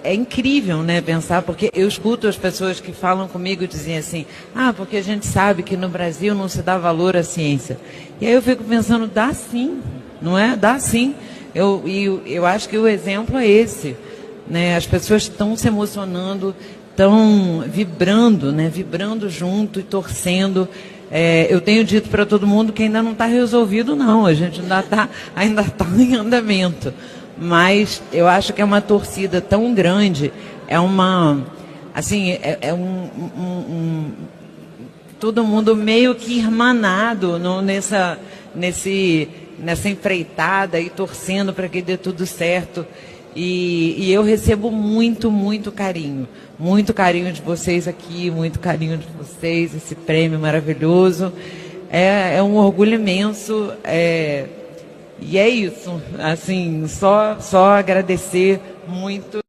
é incrível, né, pensar, porque eu escuto as pessoas que falam comigo dizem assim, porque a gente sabe que no Brasil não se dá valor à ciência. E aí eu fico pensando, dá sim, não é? Dá sim. Eu acho que o exemplo é esse, né? As pessoas estão se emocionando, estão vibrando, né? Vibrando junto e torcendo. Eu tenho dito para todo mundo que ainda não está resolvido, não. A gente ainda tá em andamento. Mas eu acho que é uma torcida tão grande, todo mundo meio que irmanado nessa empreitada e torcendo para que dê tudo certo. E eu recebo muito, muito carinho de vocês aqui, muito carinho de vocês, esse prêmio maravilhoso. É um orgulho imenso. E é isso, assim, só agradecer muito.